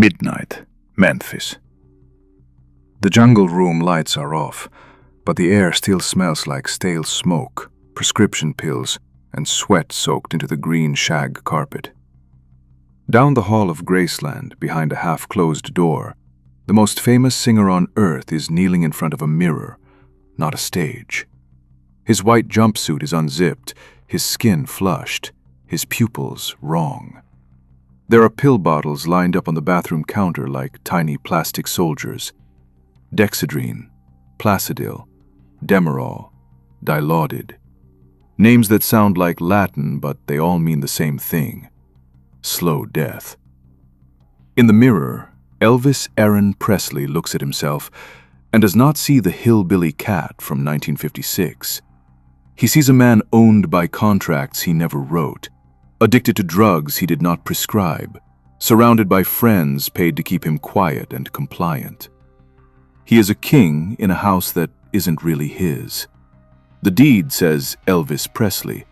Midnight, Memphis. The jungle room lights are off, but the air still smells like stale smoke, prescription pills, and sweat soaked into the green shag carpet. Down the hall of Graceland, behind a half-closed door, the most famous singer on earth is kneeling in front of a mirror, not a stage. His white jumpsuit is unzipped, his skin flushed, his pupils wrong. There are pill bottles lined up on the bathroom counter like tiny plastic soldiers. Dexedrine, Placidil, Demerol, Dilaudid. Names that sound like Latin, but they all mean the same thing: slow death. In the mirror, Elvis Aaron Presley looks at himself and does not see the hillbilly cat from 1956. He sees a man owned by contracts he never wrote, addicted to drugs he did not prescribe, surrounded by friends paid to keep him quiet and compliant. He is a king in a house that isn't really his. The deed says Elvis Presley,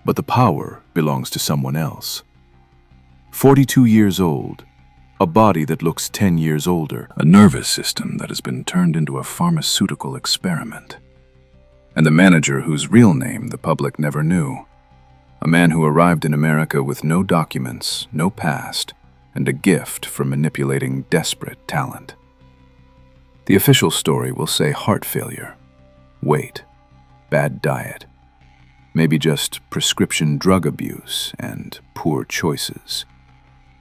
but the power belongs to someone else. 42 years old, a body that looks 10 years older, a nervous system that has been turned into a pharmaceutical experiment. And the manager whose real name the public never knew. A man who arrived in America with no documents, no past, and a gift for manipulating desperate talent. The official story will say heart failure, weight, bad diet, maybe just prescription drug abuse and poor choices.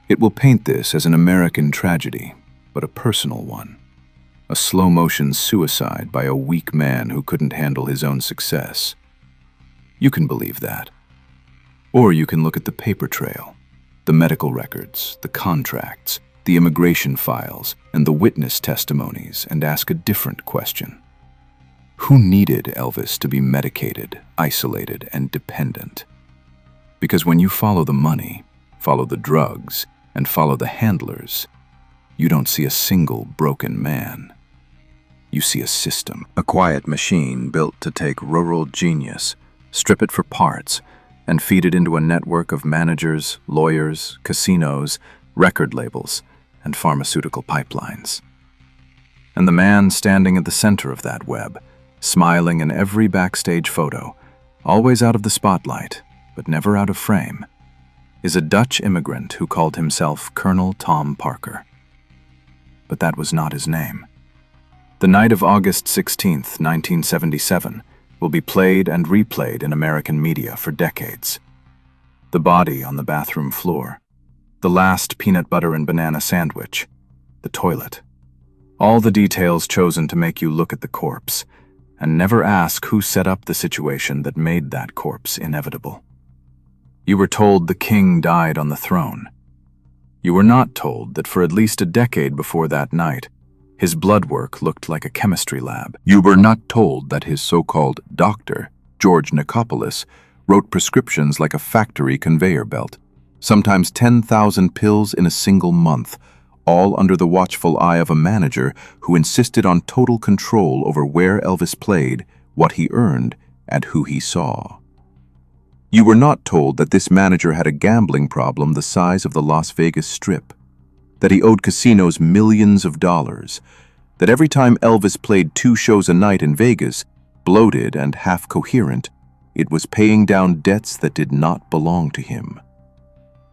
It will paint this as an American tragedy, but a personal one. A slow-motion suicide by a weak man who couldn't handle his own success. You can believe that. Or you can look at the paper trail, the medical records, the contracts, the immigration files, and the witness testimonies, and ask a different question. Who needed Elvis to be medicated, isolated, and dependent? Because when you follow the money, follow the drugs, and follow the handlers, you don't see a single broken man. You see a system, a quiet machine built to take rural genius, strip it for parts, and feed it into a network of managers, lawyers, casinos, record labels, and pharmaceutical pipelines. And the man standing at the center of that web, smiling in every backstage photo, always out of the spotlight, but never out of frame, is a Dutch immigrant who called himself Colonel Tom Parker. But that was not his name. The night of August 16th, 1977, will be played and replayed in American media for decades. The body on the bathroom floor, the last peanut butter and banana sandwich, the toilet. All the details chosen to make you look at the corpse and never ask who set up the situation that made that corpse inevitable. You were told the king died on the throne. You were not told that for at least a decade before that night, his blood work looked like a chemistry lab. You were not told that his so-called doctor, George Nicopolis, wrote prescriptions like a factory conveyor belt, sometimes 10,000 pills in a single month, all under the watchful eye of a manager who insisted on total control over where Elvis played, what he earned, and who he saw. You were not told that this manager had a gambling problem the size of the Las Vegas Strip, that he owed casinos millions of dollars, that every time Elvis played 2 shows a night in Vegas, bloated and half-coherent, it was paying down debts that did not belong to him.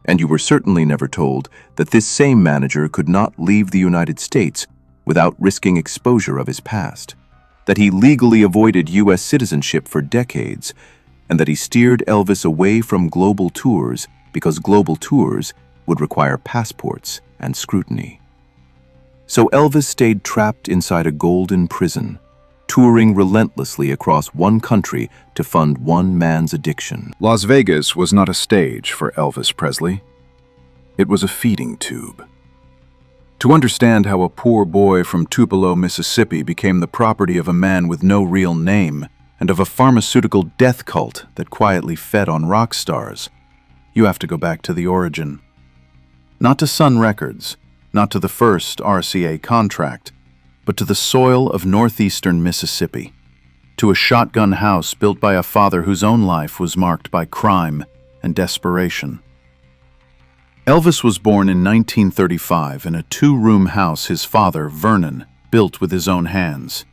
And you were certainly never told that this same manager could not leave the United States without risking exposure of his past, that he legally avoided U.S. citizenship for decades, and that he steered Elvis away from global tours because global tours would require passports and scrutiny. So Elvis stayed trapped inside a golden prison, touring relentlessly across one country to fund one man's addiction. Las Vegas was not a stage for Elvis Presley. It was a feeding tube. To understand how a poor boy from Tupelo, Mississippi became the property of a man with no real name and of a pharmaceutical death cult that quietly fed on rock stars, you have to go back to the origin. Not to Sun Records, not to the first RCA contract, but to the soil of northeastern Mississippi, to a shotgun house built by a father whose own life was marked by crime and desperation. Elvis was born in 1935 in a two-room house his father, Vernon, built with his own hands.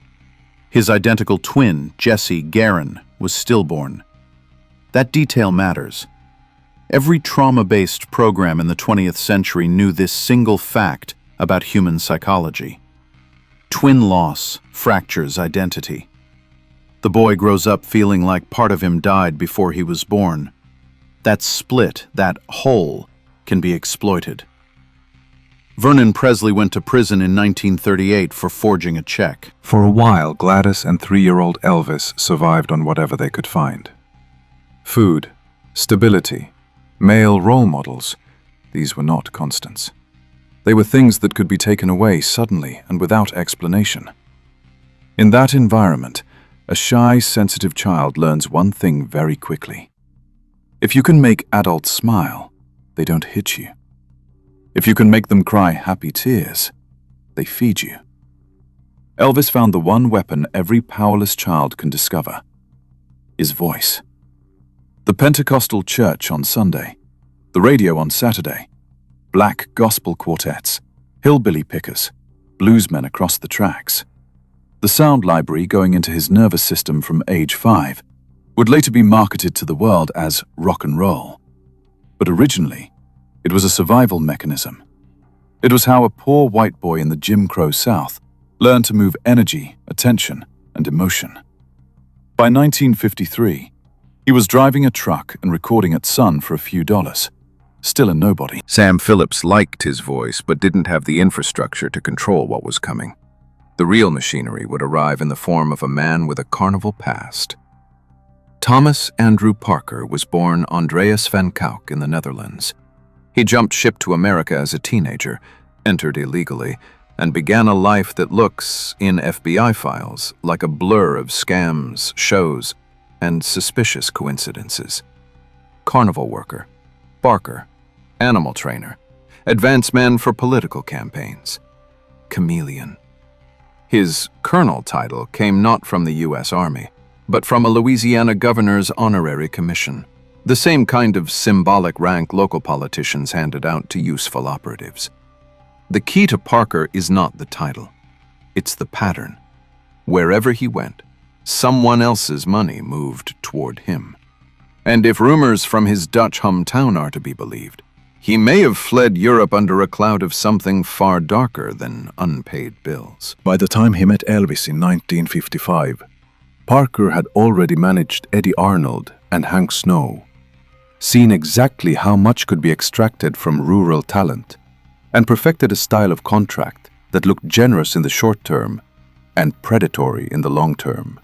His identical twin, Jesse Garin, was stillborn. That detail matters. Every trauma-based program in the 20th century knew this single fact about human psychology. Twin loss fractures identity. The boy grows up feeling like part of him died before he was born. That split, that hole, can be exploited. Vernon Presley went to prison in 1938 for forging a check. For a while, Gladys and 3-year-old Elvis survived on whatever they could find. Food, stability, male role models, these were not constants. They were things that could be taken away suddenly and without explanation. In that environment, a shy, sensitive child learns one thing very quickly. If you can make adults smile, they don't hit you. If you can make them cry happy tears, they feed you. Elvis found the one weapon every powerless child can discover: his voice. The Pentecostal church on Sunday, the radio on Saturday, black gospel quartets, hillbilly pickers, bluesmen across the tracks. The sound library going into his nervous system from age 5 would later be marketed to the world as rock and roll. But originally, it was a survival mechanism. It was how a poor white boy in the Jim Crow South learned to move energy, attention, and emotion. By 1953, he was driving a truck and recording at Sun for a few dollars. Still a nobody. Sam Phillips liked his voice, but didn't have the infrastructure to control what was coming. The real machinery would arrive in the form of a man with a carnival past. Thomas Andrew Parker was born Andreas van Kuik in the Netherlands. He jumped ship to America as a teenager, entered illegally, and began a life that looks, in FBI files, like a blur of scams, shows, and suspicious coincidences. Carnival worker, barker, animal trainer, advance man for political campaigns, chameleon. His colonel title came not from the U.S. Army, but from a Louisiana governor's honorary commission, the same kind of symbolic rank local politicians handed out to useful operatives. The key to Parker is not the title, it's the pattern. Wherever he went, someone else's money moved toward him. And if rumors from his Dutch hometown are to be believed, he may have fled Europe under a cloud of something far darker than unpaid bills. By the time he met Elvis in 1955, Parker had already managed Eddie Arnold and Hank Snow, seen exactly how much could be extracted from rural talent, and perfected a style of contract that looked generous in the short term and predatory in the long term.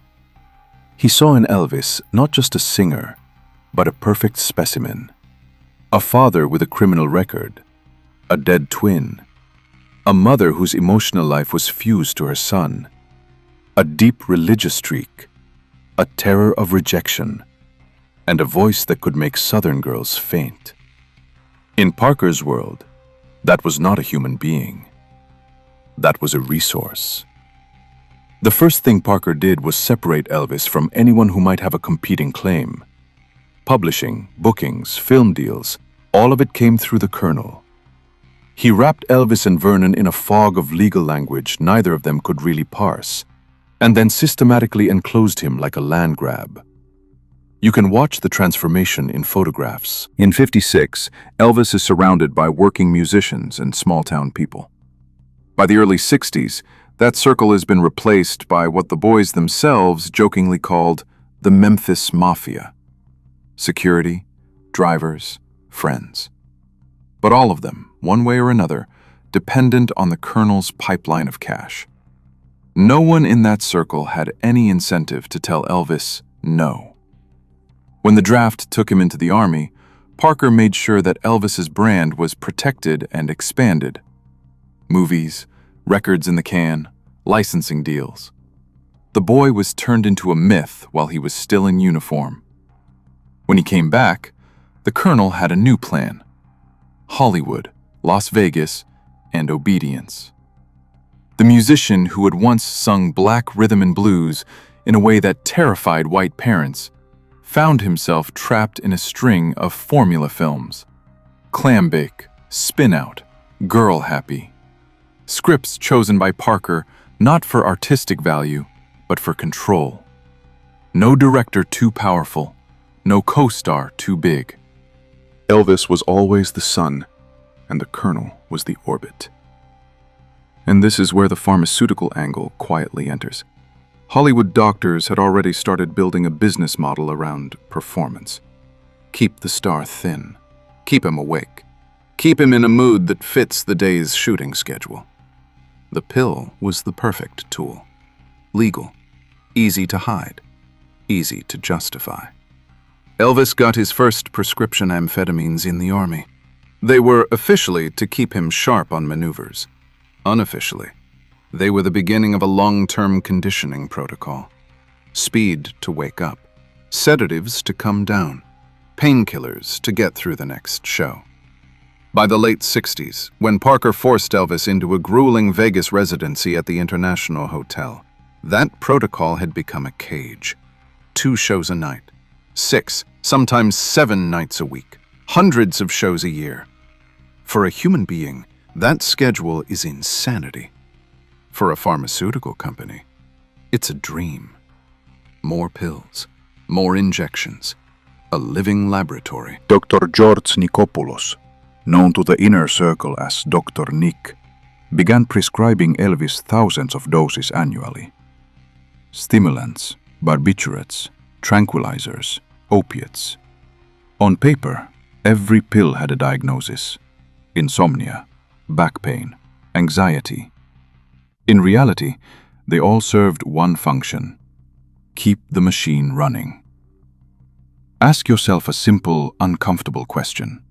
He saw in Elvis not just a singer, but a perfect specimen. A father with a criminal record, a dead twin, a mother whose emotional life was fused to her son, a deep religious streak, a terror of rejection, and a voice that could make Southern girls faint. In Parker's world, that was not a human being. That was a resource. The first thing Parker did was separate Elvis from anyone who might have a competing claim. Publishing, bookings, film deals, all of it came through the Colonel. He wrapped Elvis and Vernon in a fog of legal language neither of them could really parse, and then systematically enclosed him like a land grab. You can watch the transformation in photographs. In '56, Elvis is surrounded by working musicians and small-town people. By the early '60s, that circle has been replaced by what the boys themselves jokingly called the Memphis Mafia. Security, drivers, friends. But all of them, one way or another, dependent on the Colonel's pipeline of cash. No one in that circle had any incentive to tell Elvis no. When the draft took him into the Army, Parker made sure that Elvis's brand was protected and expanded. Movies, records in the can, licensing deals. The boy was turned into a myth while he was still in uniform. When he came back, the Colonel had a new plan: Hollywood, Las Vegas, and obedience. The musician who had once sung black rhythm and blues in a way that terrified white parents found himself trapped in a string of formula films: Clam Bake, spin out, girl happy. Scripts chosen by Parker not for artistic value, but for control. No director too powerful, no co-star too big. Elvis was always the sun, and the Colonel was the orbit. And this is where the pharmaceutical angle quietly enters. Hollywood doctors had already started building a business model around performance. Keep the star thin. Keep him awake. Keep him in a mood that fits the day's shooting schedule. The pill was the perfect tool. Legal, easy to hide, easy to justify. Elvis got his first prescription amphetamines in the Army. They were officially to keep him sharp on maneuvers. Unofficially, they were the beginning of a long-term conditioning protocol. Speed to wake up, sedatives to come down, painkillers to get through the next show. By the late 60s, when Parker forced Elvis into a grueling Vegas residency at the International Hotel, that protocol had become a cage. 2 shows a night, 6, sometimes 7 nights a week, hundreds of shows a year. For a human being, that schedule is insanity. For a pharmaceutical company, it's a dream. More pills, more injections, a living laboratory. Dr. George Nikopoulos, known to the inner circle as Dr. Nick, began prescribing Elvis thousands of doses annually. Stimulants, barbiturates, tranquilizers, opiates. On paper, every pill had a diagnosis: insomnia, back pain, anxiety. In reality, they all served one function: keep the machine running. Ask yourself a simple, uncomfortable question.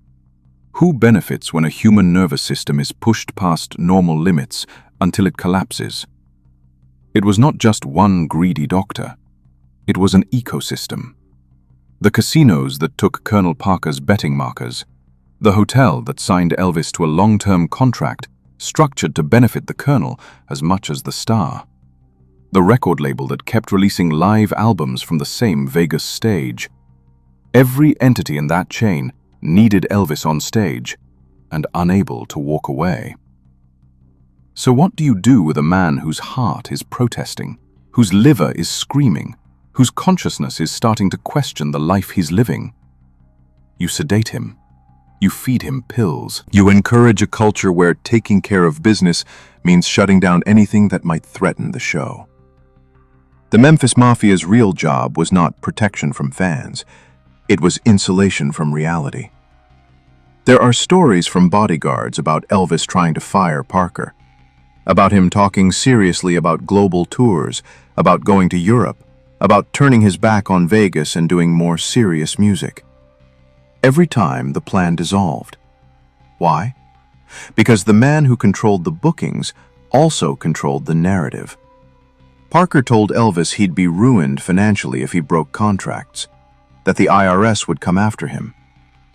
Who benefits when a human nervous system is pushed past normal limits until it collapses? It was not just one greedy doctor. It was an ecosystem. The casinos that took Colonel Parker's betting markers, the hotel that signed Elvis to a long-term contract structured to benefit the Colonel as much as the star, the record label that kept releasing live albums from the same Vegas stage. Every entity in that chain needed Elvis on stage and unable to walk away. So what do you do with a man whose heart is protesting, whose liver is screaming, whose consciousness is starting to question the life he's living? You sedate him. You feed him pills. You encourage a culture where taking care of business means shutting down anything that might threaten the show. The Memphis Mafia's real job was not protection from fans. It was insulation from reality. There are stories from bodyguards about Elvis trying to fire Parker, about him talking seriously about global tours, about going to Europe, about turning his back on Vegas and doing more serious music. Every time the plan dissolved. Why? Because the man who controlled the bookings also controlled the narrative. Parker told Elvis he'd be ruined financially if he broke contracts, that the IRS would come after him,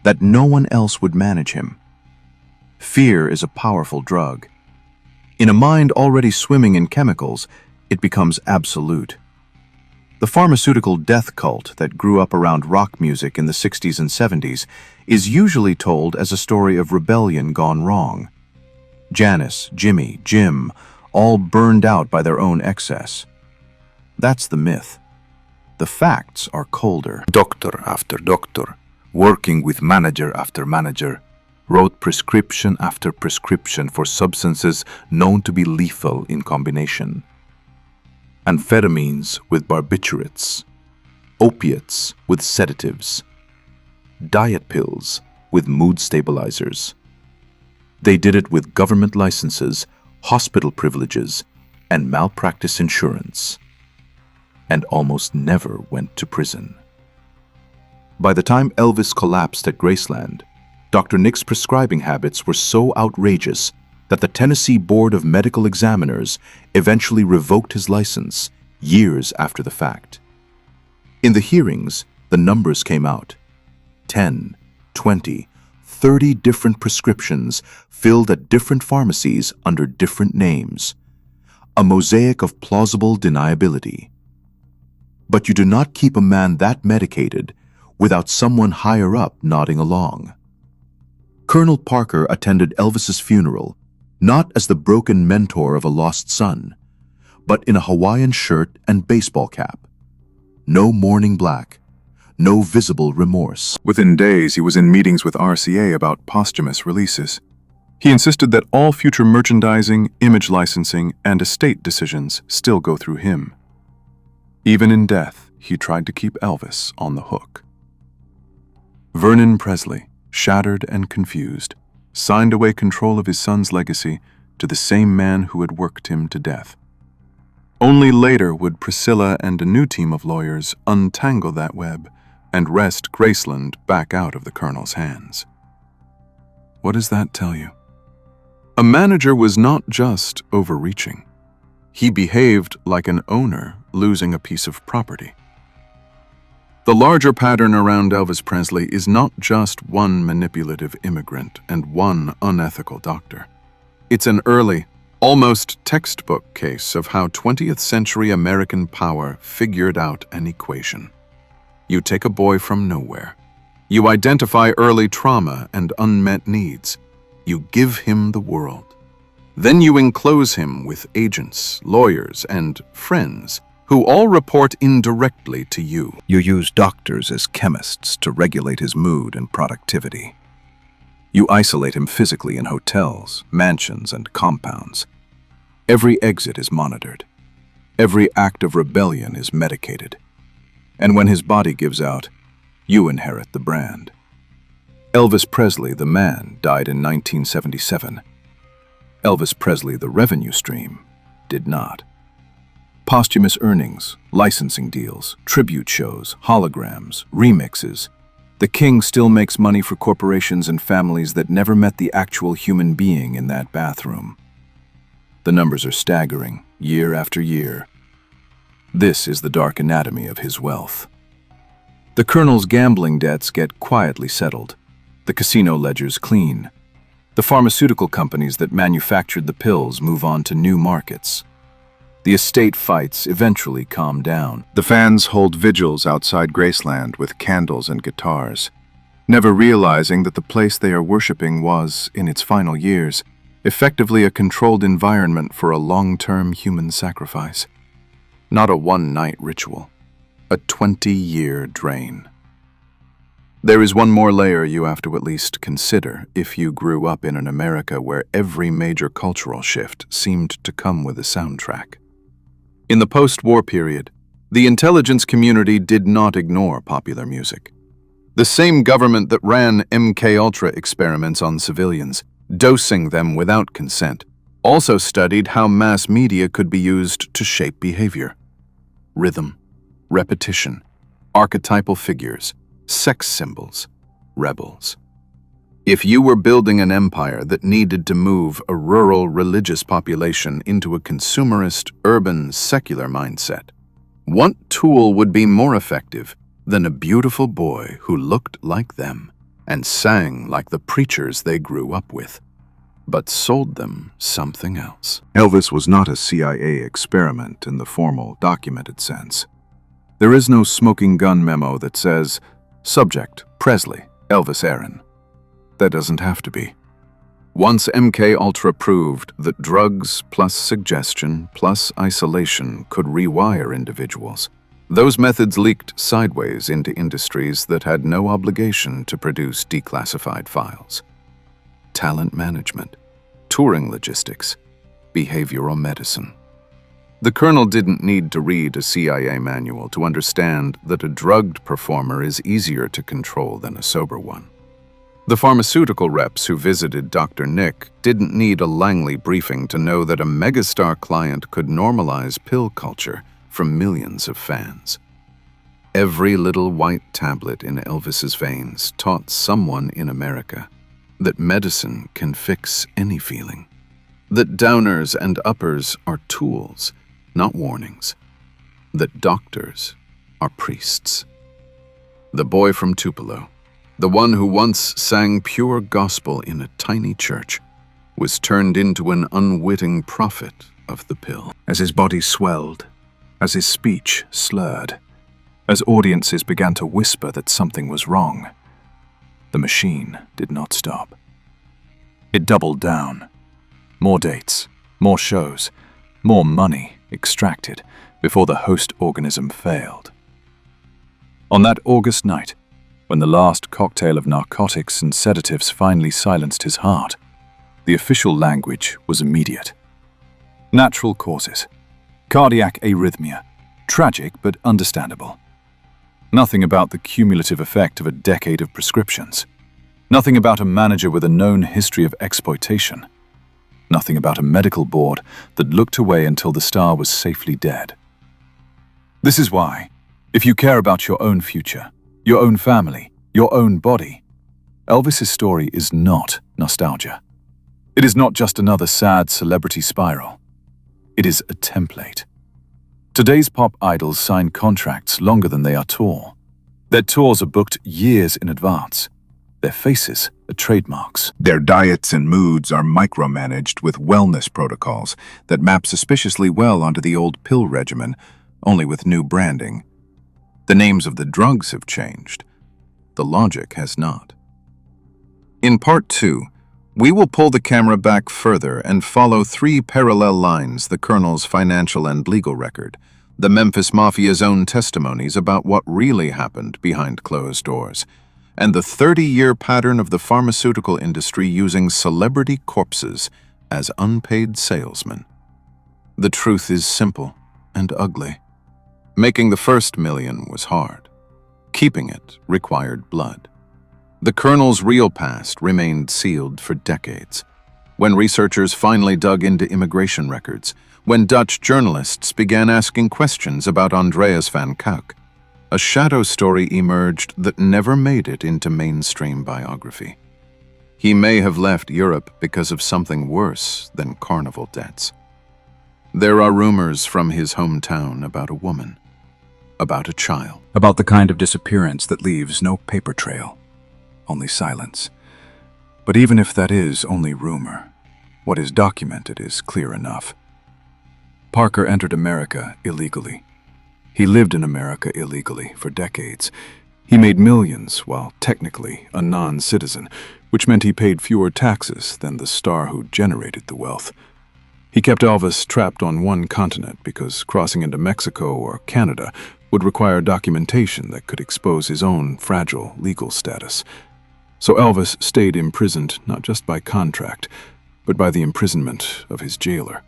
that no one else would manage him. Fear is a powerful drug. In a mind already swimming in chemicals, it becomes absolute. The pharmaceutical death cult that grew up around rock music in the 60s and 70s is usually told as a story of rebellion gone wrong. Janice, Jimmy, Jim, all burned out by their own excess. That's the myth. The facts are colder. Doctor after doctor, working with manager after manager, wrote prescription after prescription for substances known to be lethal in combination. Amphetamines with barbiturates, opiates with sedatives, diet pills with mood stabilizers. They did it with government licenses, hospital privileges, and malpractice insurance, and almost never went to prison. By the time Elvis collapsed at Graceland, Dr. Nick's prescribing habits were so outrageous that the Tennessee Board of Medical Examiners eventually revoked his license years after the fact. In the hearings, the numbers came out: 10, 20, 30 different prescriptions filled at different pharmacies under different names. A mosaic of plausible deniability. But you do not keep a man that medicated without someone higher up nodding along. Colonel Parker attended Elvis's funeral, not as the broken mentor of a lost son, but in a Hawaiian shirt and baseball cap. No mourning black, no visible remorse. Within days, he was in meetings with RCA about posthumous releases. He insisted that all future merchandising, image licensing, and estate decisions still go through him. Even in death, he tried to keep Elvis on the hook. Vernon Presley, shattered and confused, signed away control of his son's legacy to the same man who had worked him to death. Only later would Priscilla and a new team of lawyers untangle that web and wrest Graceland back out of the Colonel's hands. What does that tell you? A manager was not just overreaching. He behaved like an owner losing a piece of property. The larger pattern around Elvis Presley is not just one manipulative immigrant and one unethical doctor. It's an early, almost textbook case of how 20th century American power figured out an equation. You take a boy from nowhere. You identify early trauma and unmet needs. You give him the world. Then you enclose him with agents, lawyers, and friends who all report indirectly to you. You use doctors as chemists to regulate his mood and productivity. You isolate him physically in hotels, mansions, and compounds. Every exit is monitored. Every act of rebellion is medicated. And when his body gives out, you inherit the brand. Elvis Presley, the man, died in 1977. Elvis Presley, the revenue stream, did not. Posthumous earnings, licensing deals, tribute shows, holograms, remixes. The king still makes money for corporations and families that never met the actual human being in that bathroom. The numbers are staggering, year after year. This is the dark anatomy of his wealth. The Colonel's gambling debts get quietly settled. The casino ledgers clean. The pharmaceutical companies that manufactured the pills move on to new markets. The estate fights eventually calm down. The fans hold vigils outside Graceland with candles and guitars, never realizing that the place they are worshiping was, in its final years, effectively a controlled environment for a long-term human sacrifice. Not a one-night ritual, a 20-year drain. There is one more layer you have to at least consider if you grew up in an America where every major cultural shift seemed to come with a soundtrack. In the post-war period, the intelligence community did not ignore popular music. The same government that ran MK-Ultra experiments on civilians, dosing them without consent, also studied how mass media could be used to shape behavior. Rhythm, repetition, archetypal figures, sex symbols, rebels. If you were building an empire that needed to move a rural religious population into a consumerist, urban, secular mindset, what tool would be more effective than a beautiful boy who looked like them and sang like the preachers they grew up with, but sold them something else? Elvis was not a CIA experiment in the formal, documented sense. There is no smoking gun memo that says, "Subject, Presley, Elvis Aaron." That doesn't have to be. Once MK-Ultra proved that drugs plus suggestion plus isolation could rewire individuals, those methods leaked sideways into industries that had no obligation to produce declassified files. Talent management, touring logistics, behavioral medicine. The Colonel didn't need to read a CIA manual to understand that a drugged performer is easier to control than a sober one. The pharmaceutical reps who visited Dr. Nick didn't need a Langley briefing to know that a megastar client could normalize pill culture for millions of fans. Every little white tablet in Elvis's veins taught someone in America that medicine can fix any feeling, that downers and uppers are tools, not warnings, that doctors are priests. The boy from Tupelo, the one who once sang pure gospel in a tiny church, was turned into an unwitting prophet of the pill. As his body swelled, as his speech slurred, as audiences began to whisper that something was wrong, the machine did not stop. It doubled down. More dates, more shows, more money extracted before the host organism failed. On that August night, when the last cocktail of narcotics and sedatives finally silenced his heart, the official language was immediate. Natural causes. Cardiac arrhythmia. Tragic but understandable. Nothing about the cumulative effect of a decade of prescriptions. Nothing about a manager with a known history of exploitation. Nothing about a medical board that looked away until the star was safely dead. This is why, if you care about your own future, your own family, your own body, Elvis's story is not nostalgia. It is not just another sad celebrity spiral. It is a template. Today's pop idols sign contracts longer than they are tour. Their tours are booked years in advance. Their faces are trademarks. Their diets and moods are micromanaged with wellness protocols that map suspiciously well onto the old pill regimen, only with new branding. The names of the drugs have changed. The logic has not. In Part 2, we will pull the camera back further and follow 3 parallel lines: the Colonel's financial and legal record, the Memphis Mafia's own testimonies about what really happened behind closed doors, and the 30-year pattern of the pharmaceutical industry using celebrity corpses as unpaid salesmen. The truth is simple and ugly. Making the first million was hard. Keeping it required blood. The Colonel's real past remained sealed for decades. When researchers finally dug into immigration records, when Dutch journalists began asking questions about Andreas van Kuik, a shadow story emerged that never made it into mainstream biography. He may have left Europe because of something worse than carnival debts. There are rumors from his hometown about a woman, about a child, About the kind of disappearance that leaves no paper trail, only silence. But even if that is only rumor, what is documented is clear enough. Parker entered America illegally. He lived in America illegally for decades. He made millions while technically a non-citizen, which meant he paid fewer taxes than the star who generated the wealth. He kept Elvis trapped on one continent because crossing into Mexico or Canada would require documentation that could expose his own fragile legal status. So Elvis stayed imprisoned not just by contract, but by the imprisonment of his jailer.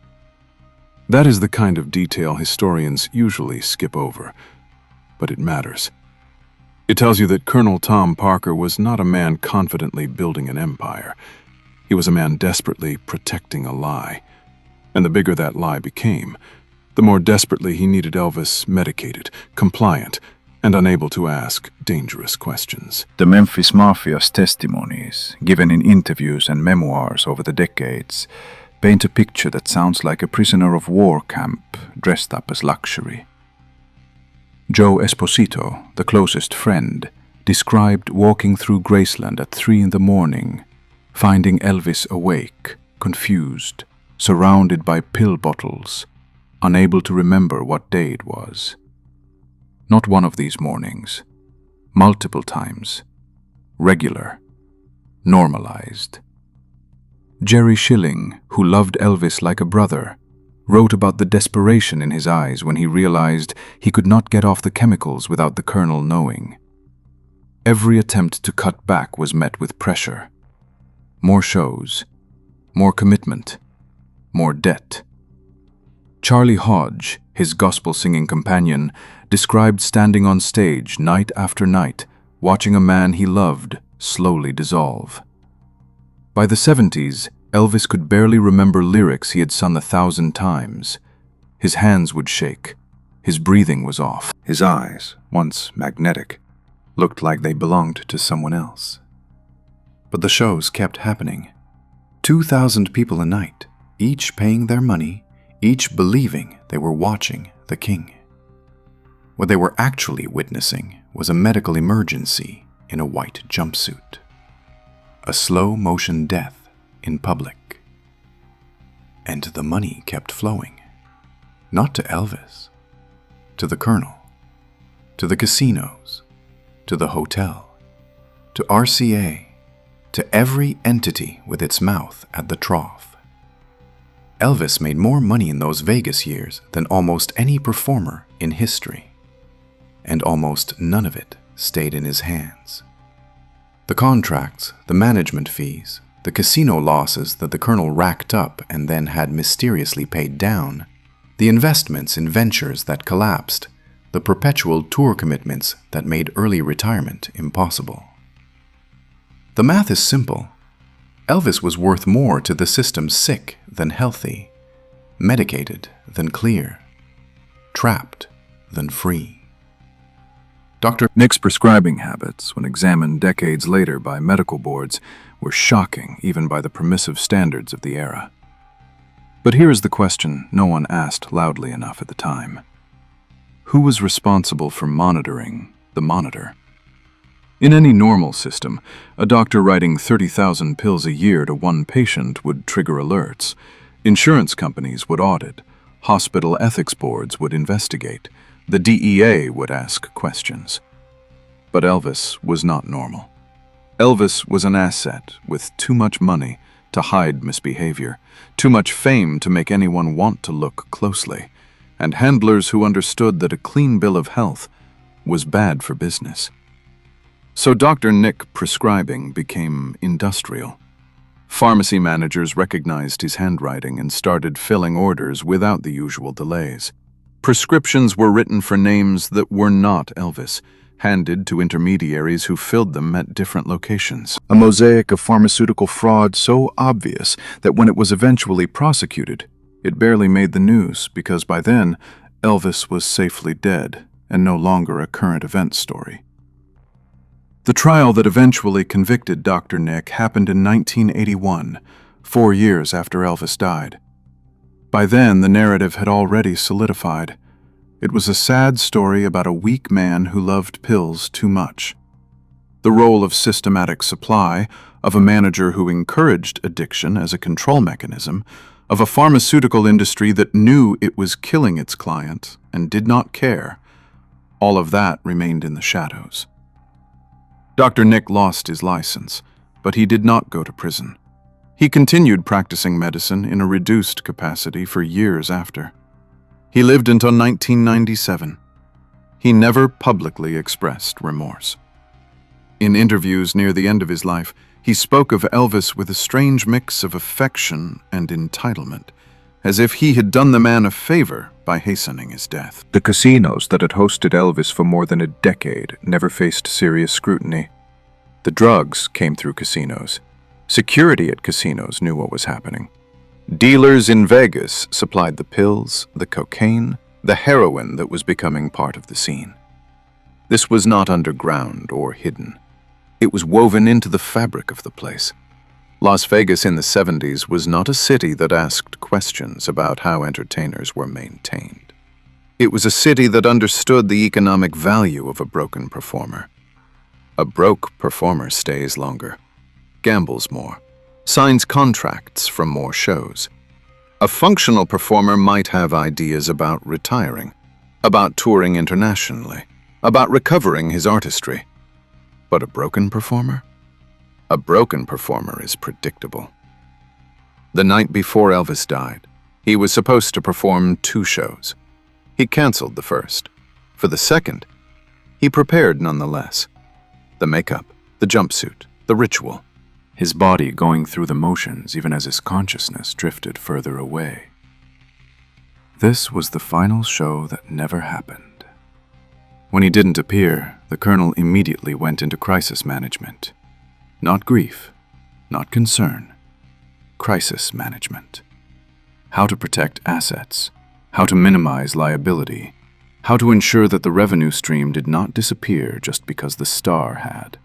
That is the kind of detail historians usually skip over, but it matters. It tells you that Colonel Tom Parker was not a man confidently building an empire. He was a man desperately protecting a lie. And the bigger that lie became, the more desperately he needed Elvis medicated, compliant, and unable to ask dangerous questions. The Memphis Mafia's testimonies, given in interviews and memoirs over the decades, paint a picture that sounds like a prisoner of war camp dressed up as luxury. Joe Esposito, the closest friend, described walking through Graceland at 3 a.m, finding Elvis awake, confused, surrounded by pill bottles, unable to remember what day it was. Not one of these mornings, multiple times, regular, normalized. Jerry Schilling, who loved Elvis like a brother, wrote about the desperation in his eyes when he realized he could not get off the chemicals without the Colonel knowing. Every attempt to cut back was met with pressure. More shows, more commitment, more debt. Charlie Hodge, his gospel-singing companion, described standing on stage night after night, watching a man he loved slowly dissolve. By the 70s, Elvis could barely remember lyrics he had sung 1,000 times. His hands would shake. His breathing was off. His eyes, once magnetic, looked like they belonged to someone else. But the shows kept happening. 2,000 people a night, each paying their money, each believing they were watching the king. What they were actually witnessing was a medical emergency in a white jumpsuit. A slow-motion death in public. And the money kept flowing. Not to Elvis, to the Colonel, to the casinos, to the hotel, to RCA, to every entity with its mouth at the trough. Elvis made more money in those Vegas years than almost any performer in history, and almost none of it stayed in his hands. The contracts, the management fees, the casino losses that the Colonel racked up and then had mysteriously paid down, the investments in ventures that collapsed, the perpetual tour commitments that made early retirement impossible. The math is simple. Elvis was worth more to the system sick than healthy, medicated than clear, trapped than free. Dr. Nick's prescribing habits, when examined decades later by medical boards, were shocking even by the permissive standards of the era. But here is the question no one asked loudly enough at the time. Who was responsible for monitoring the monitor? In any normal system, a doctor writing 30,000 pills a year to one patient would trigger alerts. Insurance companies would audit. Hospital ethics boards would investigate. The DEA would ask questions. But Elvis was not normal. Elvis was an asset with too much money to hide misbehavior, too much fame to make anyone want to look closely, and handlers who understood that a clean bill of health was bad for business. So Dr. Nick prescribing became industrial. Pharmacy managers recognized his handwriting and started filling orders without the usual delays. Prescriptions were written for names that were not Elvis, handed to intermediaries who filled them at different locations. A mosaic of pharmaceutical fraud so obvious that when it was eventually prosecuted, it barely made the news because by then, Elvis was safely dead and no longer a current event story. The trial that eventually convicted Dr. Nick happened in 1981, 4 years after Elvis died. By then, the narrative had already solidified. It was a sad story about a weak man who loved pills too much. The role of systematic supply, of a manager who encouraged addiction as a control mechanism, of a pharmaceutical industry that knew it was killing its client and did not care, all of that remained in the shadows. Dr. Nick lost his license, but he did not go to prison. He continued practicing medicine in a reduced capacity for years after. He lived until 1997. He never publicly expressed remorse. In interviews near the end of his life, he spoke of Elvis with a strange mix of affection and entitlement, as if he had done the man a favor by hastening his death. The casinos that had hosted Elvis for more than a decade never faced serious scrutiny. The drugs came through casinos. Security at casinos knew what was happening. Dealers in Vegas supplied the pills, the cocaine, the heroin that was becoming part of the scene. This was not underground or hidden. It was woven into the fabric of the place. Las Vegas in the 70s was not a city that asked questions about how entertainers were maintained. It was a city that understood the economic value of a broken performer. A broke performer stays longer, gambles more, signs contracts for more shows. A functional performer might have ideas about retiring, about touring internationally, about recovering his artistry. But a broken performer? A broken performer is predictable. The night before Elvis died, he was supposed to perform 2 shows. He canceled the first. For the second, he prepared nonetheless. The makeup, the jumpsuit, the ritual. His body going through the motions even as his consciousness drifted further away. This was the final show that never happened. When he didn't appear, the Colonel immediately went into crisis management. Not grief, not concern, crisis management. How to protect assets, how to minimize liability, how to ensure that the revenue stream did not disappear just because the star had.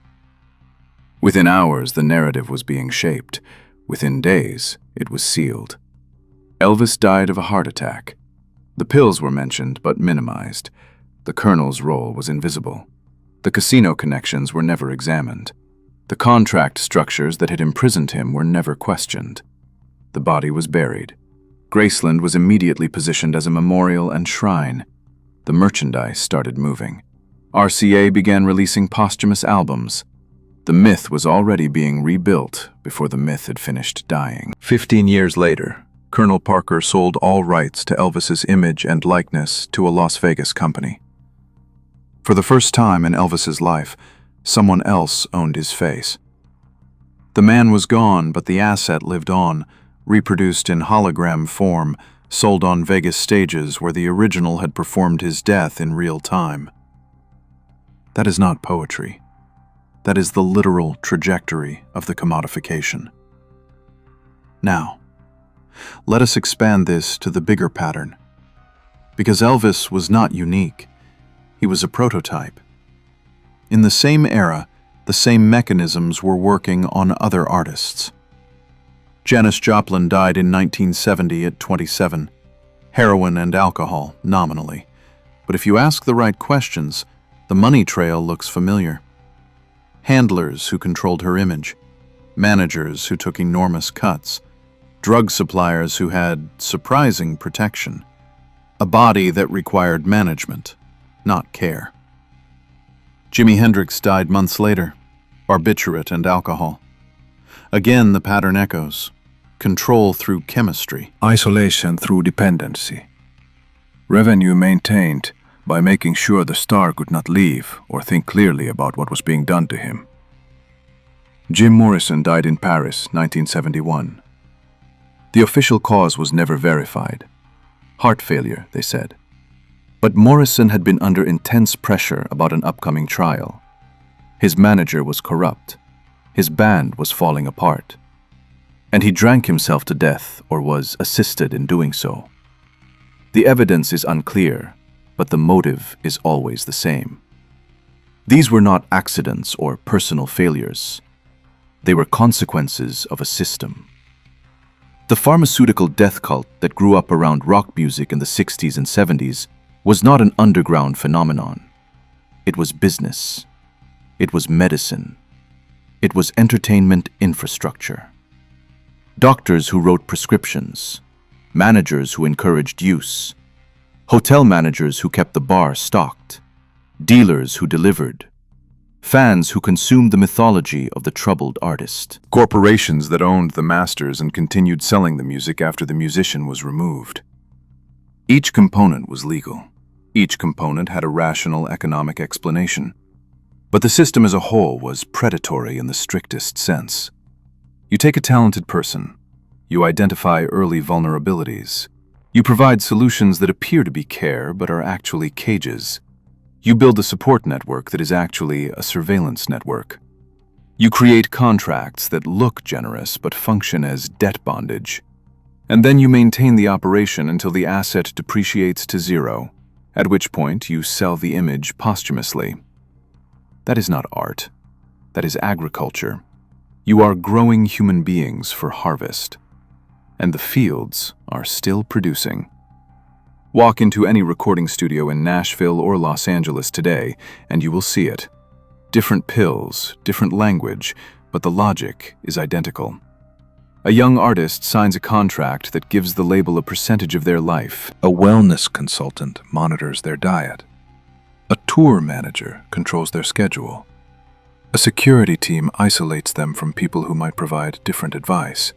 Within hours, the narrative was being shaped. Within days, it was sealed. Elvis died of a heart attack. The pills were mentioned but minimized. The Colonel's role was invisible. The casino connections were never examined. The contract structures that had imprisoned him were never questioned. The body was buried. Graceland was immediately positioned as a memorial and shrine. The merchandise started moving. RCA began releasing posthumous albums. The myth was already being rebuilt before the myth had finished dying. 15 years later, Colonel Parker sold all rights to Elvis's image and likeness to a Las Vegas company. For the first time in Elvis's life, someone else owned his face. The man was gone, but the asset lived on, reproduced in hologram form, sold on Vegas stages where the original had performed his death in real time. That is not poetry. That is the literal trajectory of the commodification. Now, let us expand this to the bigger pattern. Because Elvis was not unique, he was a prototype. In the same era, the same mechanisms were working on other artists. Janis Joplin died in 1970 at 27. Heroin and alcohol, nominally. But if you ask the right questions, the money trail looks familiar. Handlers who controlled her image, managers who took enormous cuts, drug suppliers who had surprising protection, a body that required management, not care. Jimi Hendrix died months later, barbiturate and alcohol. Again, the pattern echoes. Control through chemistry. Isolation through dependency. Revenue maintained by making sure the star could not leave or think clearly about what was being done to him. Jim Morrison died in Paris, 1971. The official cause was never verified. Heart failure, they said. But Morrison had been under intense pressure about an upcoming trial. His manager was corrupt. His band was falling apart. And he drank himself to death or was assisted in doing so. The evidence is unclear, but the motive is always the same. These were not accidents or personal failures. They were consequences of a system. The pharmaceutical death cult that grew up around rock music in the 60s and 70s was not an underground phenomenon. It was business. It was medicine. It was entertainment infrastructure. Doctors who wrote prescriptions, managers who encouraged use, hotel managers who kept the bar stocked, dealers who delivered, fans who consumed the mythology of the troubled artist. Corporations that owned the masters and continued selling the music after the musician was removed. Each component was legal. Each component had a rational economic explanation. But the system as a whole was predatory in the strictest sense. You take a talented person. You identify early vulnerabilities. You provide solutions that appear to be care but are actually cages. You build a support network that is actually a surveillance network. You create contracts that look generous but function as debt bondage. And then you maintain the operation until the asset depreciates to zero, at which point you sell the image posthumously. That is not art. That is agriculture. You are growing human beings for harvest. And the fields are still producing. Walk into any recording studio in Nashville or Los Angeles today, and you will see it. Different pills, different language, but the logic is identical. A young artist signs a contract that gives the label a percentage of their life. A wellness consultant monitors their diet. A tour manager controls their schedule. A security team isolates them from people who might provide different advice.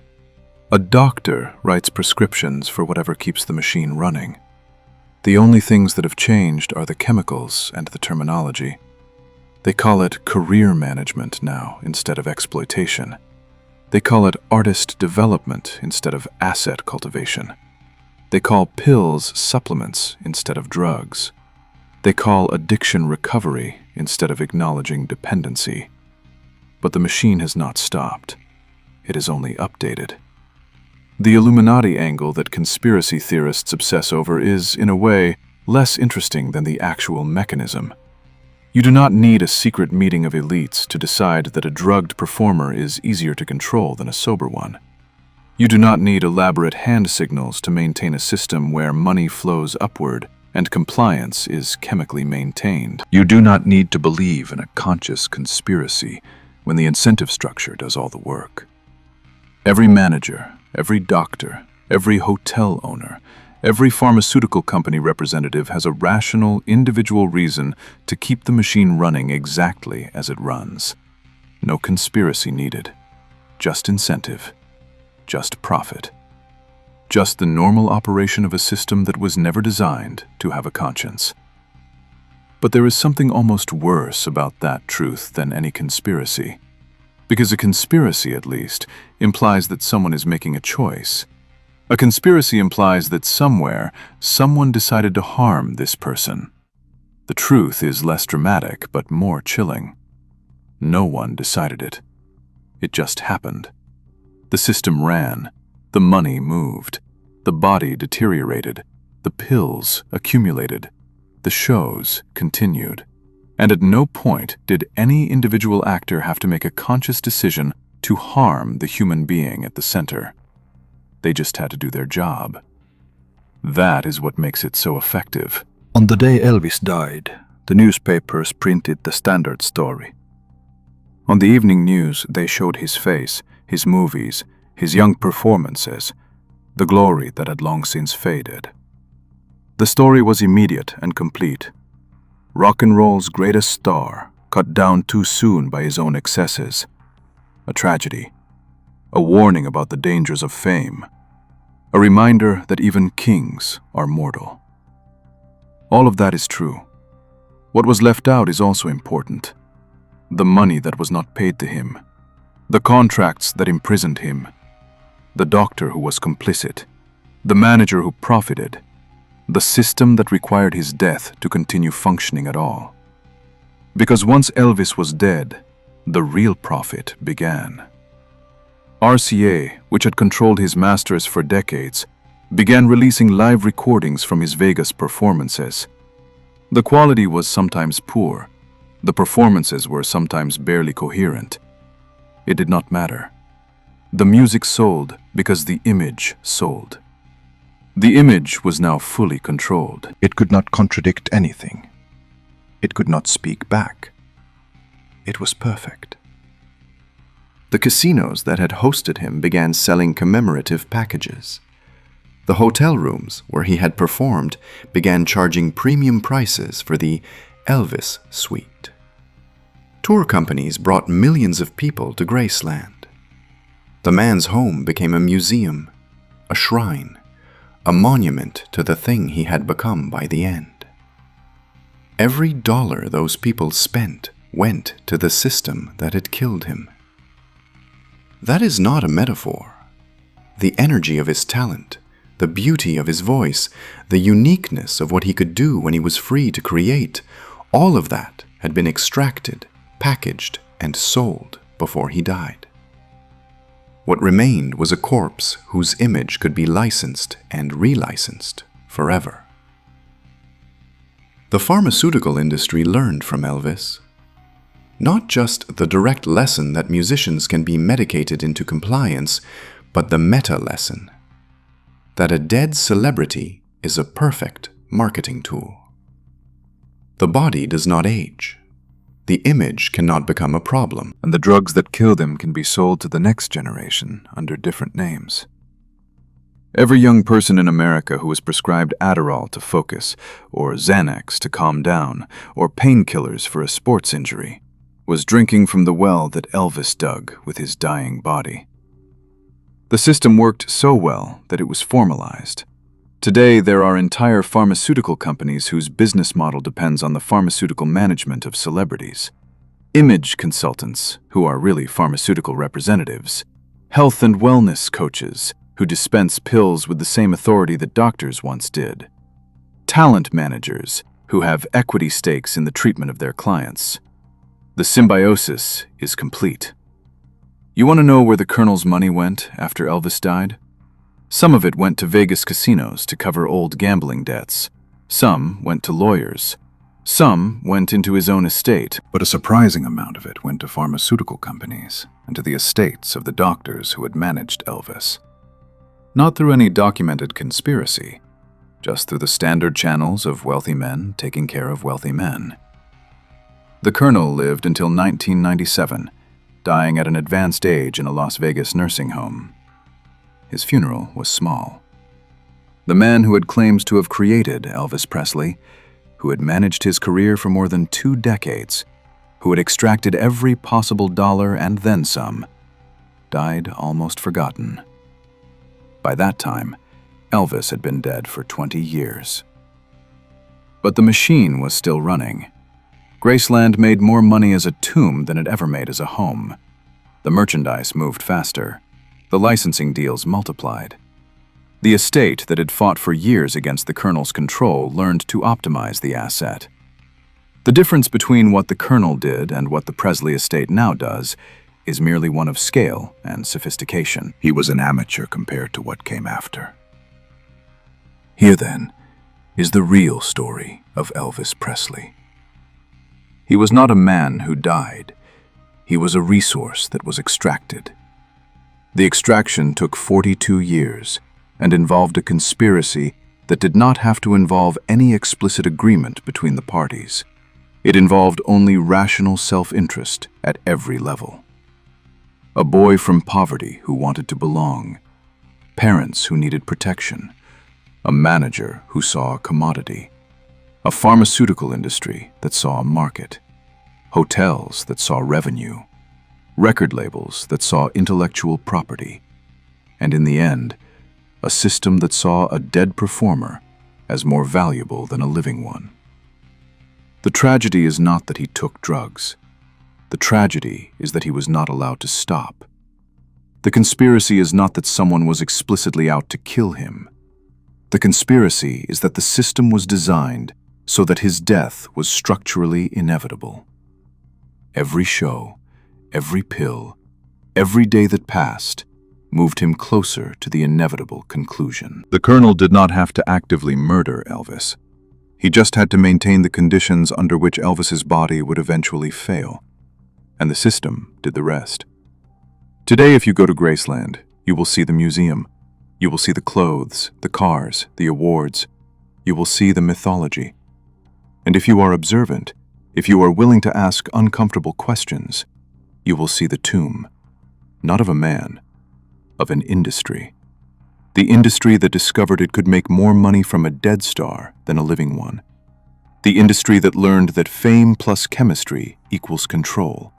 A doctor writes prescriptions for whatever keeps the machine running. The only things that have changed are the chemicals and the terminology. They call it career management now instead of exploitation. They call it artist development instead of asset cultivation. They call pills supplements instead of drugs. They call addiction recovery instead of acknowledging dependency. But the machine has not stopped. It is only updated. The Illuminati angle that conspiracy theorists obsess over is, in a way, less interesting than the actual mechanism. You do not need a secret meeting of elites to decide that a drugged performer is easier to control than a sober one. You do not need elaborate hand signals to maintain a system where money flows upward and compliance is chemically maintained. You do not need to believe in a conscious conspiracy when the incentive structure does all the work. Every manager, every doctor, every hotel owner, every pharmaceutical company representative has a rational, individual reason to keep the machine running exactly as it runs. no conspiracy needed. Just incentive. Just profit. Just the normal operation of a system that was never designed to have a conscience. But there is something almost worse about that truth than any conspiracy. Because a conspiracy, at least, implies that someone is making a choice. A conspiracy implies that somewhere, someone decided to harm this person. The truth is less dramatic, but more chilling. No one decided it. It just happened. The system ran. The money moved. The body deteriorated. The pills accumulated. The shows continued. And at no point did any individual actor have to make a conscious decision to harm the human being at the center. They just had to do their job. That is what makes it so effective. On the day Elvis died, the newspapers printed the standard story. On the evening news, they showed his face, his movies, his young performances, the glory that had long since faded. The story was immediate and complete. Rock and roll's greatest star, cut down too soon by his own excesses. A tragedy. A warning about the dangers of fame. A reminder that even kings are mortal. All of that is true. What was left out is also important. The money that was not paid to him. The contracts that imprisoned him. The doctor who was complicit. The manager who profited. The system that required his death to continue functioning at all. Because once Elvis was dead, the real profit began. RCA, which had controlled his masters for decades, began releasing live recordings from his Vegas performances. The quality was sometimes poor. The performances were sometimes barely coherent. It did not matter. The music sold because the image sold. The image was now fully controlled. It could not contradict anything. It could not speak back. It was perfect. The casinos that had hosted him began selling commemorative packages. The hotel rooms where he had performed began charging premium prices for the Elvis suite. Tour companies brought millions of people to Graceland. The man's home became a museum, a shrine, a monument to the thing he had become by the end. Every dollar those people spent went to the system that had killed him. That is not a metaphor. The energy of his talent, the beauty of his voice, the uniqueness of what he could do when he was free to create, all of that had been extracted, packaged, and sold before he died. What remained was a corpse whose image could be licensed and relicensed forever. The pharmaceutical industry learned from Elvis. Not just the direct lesson that musicians can be medicated into compliance, but the meta lesson that a dead celebrity is a perfect marketing tool. The body does not age. The image cannot become a problem. And the drugs that kill them can be sold to the next generation under different names. Every young person in America who was prescribed Adderall to focus, or Xanax to calm down, or painkillers for a sports injury, was drinking from the well that Elvis dug with his dying body. The system worked so well that it was formalized. Today, there are entire pharmaceutical companies whose business model depends on the pharmaceutical management of celebrities. Image consultants, who are really pharmaceutical representatives. Health and wellness coaches, who dispense pills with the same authority that doctors once did. Talent managers, who have equity stakes in the treatment of their clients. The symbiosis is complete. You want to know where the Colonel's money went after Elvis died? Some of it went to Vegas casinos to cover old gambling debts. Some went to lawyers. Some went into his own estate. But a surprising amount of it went to pharmaceutical companies and to the estates of the doctors who had managed Elvis. Not through any documented conspiracy, just through the standard channels of wealthy men taking care of wealthy men. The Colonel lived until 1997, dying at an advanced age in a Las Vegas nursing home. His funeral was small. The man who had claims to have created Elvis Presley, who had managed his career for more than 2 decades, who had extracted every possible dollar and then some, died almost forgotten. By that time, Elvis had been dead for 20 years. But the machine was still running. Graceland made more money as a tomb than it ever made as a home. The merchandise moved faster. The licensing deals multiplied. The estate that had fought for years against the Colonel's control learned to optimize the asset. The difference between what the Colonel did and what the Presley estate now does is merely one of scale and sophistication. He was an amateur compared to what came after. Here, then, is the real story of Elvis Presley. He was not a man who died. He was a resource that was extracted. The extraction took 42 years and involved a conspiracy that did not have to involve any explicit agreement between the parties. It involved only rational self-interest at every level. A boy from poverty who wanted to belong, parents who needed protection, a manager who saw a commodity, a pharmaceutical industry that saw a market, hotels that saw revenue, record labels that saw intellectual property, and in the end, a system that saw a dead performer as more valuable than a living one. The tragedy is not that he took drugs. The tragedy is that he was not allowed to stop. The conspiracy is not that someone was explicitly out to kill him. The conspiracy is that the system was designed so that his death was structurally inevitable. Every show, every pill, every day that passed moved him closer to the inevitable conclusion. The Colonel did not have to actively murder Elvis. He just had to maintain the conditions under which Elvis's body would eventually fail, and the system did the rest. Today, if you go to Graceland, you will see the museum. You will see the clothes, the cars, the awards. You will see the mythology. And if you are observant, if you are willing to ask uncomfortable questions, you will see the tomb, not of a man, of an industry. The industry that discovered it could make more money from a dead star than a living one. The industry that learned that fame plus chemistry equals control.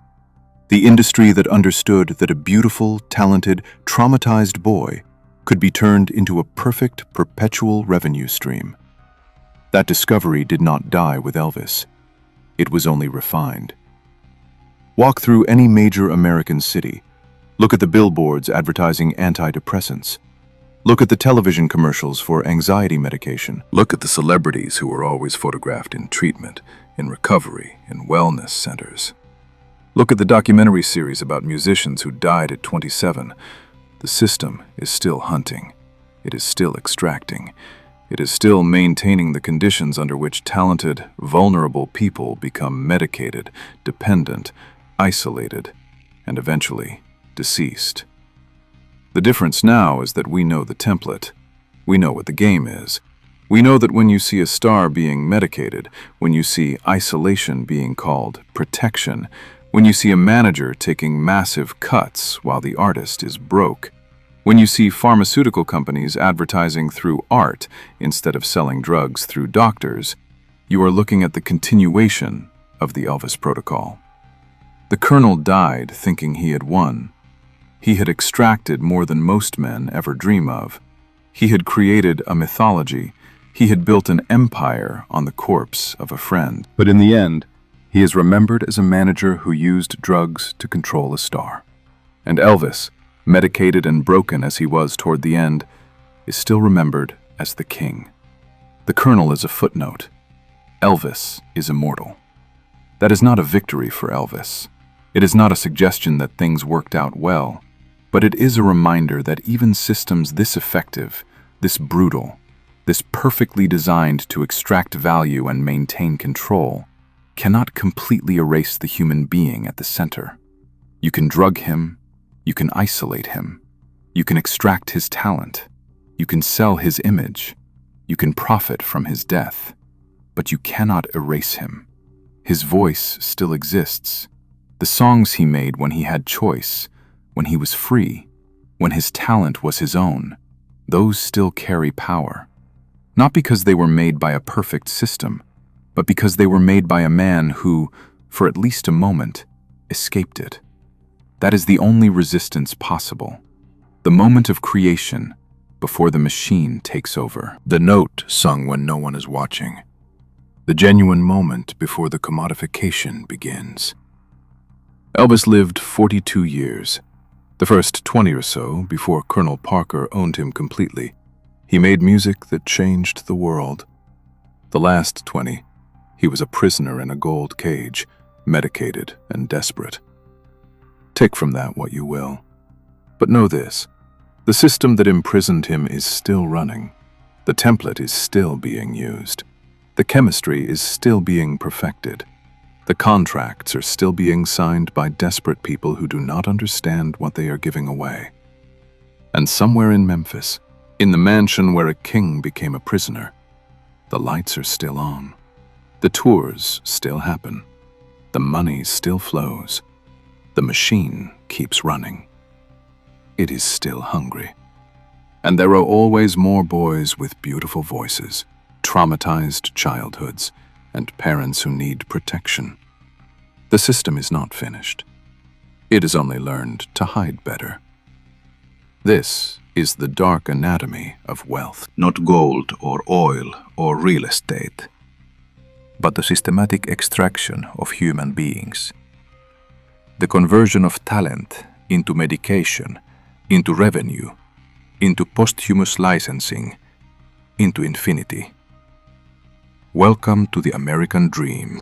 The industry that understood that a beautiful, talented, traumatized boy could be turned into a perfect, perpetual revenue stream. That discovery did not die with Elvis. It was only refined. Walk through any major American city. Look at the billboards advertising antidepressants. Look at the television commercials for anxiety medication. Look at the celebrities who were always photographed in treatment, in recovery, in wellness centers. Look at the documentary series about musicians who died at 27. The system is still hunting. It is still extracting. It is still maintaining the conditions under which talented, vulnerable people become medicated, dependent, isolated, and eventually deceased. The difference now is that we know the template. We know what the game is. We know that when you see a star being medicated, when you see isolation being called protection, when you see a manager taking massive cuts while the artist is broke, when you see pharmaceutical companies advertising through art instead of selling drugs through doctors, you are looking at the continuation of the Elvis protocol. The Colonel died thinking he had won. He had extracted more than most men ever dream of. He had created a mythology. He had built an empire on the corpse of a friend. But in the end, he is remembered as a manager who used drugs to control a star. And Elvis, medicated and broken as he was toward the end, is still remembered as the king. The Colonel is a footnote. Elvis is immortal. That is not a victory for Elvis. It is not a suggestion that things worked out well, but it is a reminder that even systems this effective, this brutal, this perfectly designed to extract value and maintain control, cannot completely erase the human being at the center. You can drug him, you can isolate him, you can extract his talent, you can sell his image, you can profit from his death, but you cannot erase him. His voice still exists. The songs he made when he had choice, when he was free, when his talent was his own, those still carry power. Not because they were made by a perfect system, but because they were made by a man who, for at least a moment, escaped it. That is the only resistance possible. The moment of creation before the machine takes over. The note sung when no one is watching. The genuine moment before the commodification begins. Elvis lived 42 years. The first 20 or so, before Colonel Parker owned him completely, he made music that changed the world. The last 20, he was a prisoner in a gold cage, medicated and desperate. Take from that what you will. But know this, the system that imprisoned him is still running. The template is still being used. The chemistry is still being perfected. The contracts are still being signed by desperate people who do not understand what they are giving away. And somewhere in Memphis, in the mansion where a king became a prisoner, the lights are still on. The tours still happen. The money still flows. The machine keeps running. It is still hungry. And there are always more boys with beautiful voices, traumatized childhoods, and parents who need protection. The system is not finished. It has only learned to hide better. This is the dark anatomy of wealth. Not gold or oil or real estate, but the systematic extraction of human beings. The conversion of talent into medication, into revenue, into posthumous licensing, into infinity. Welcome to the American dream.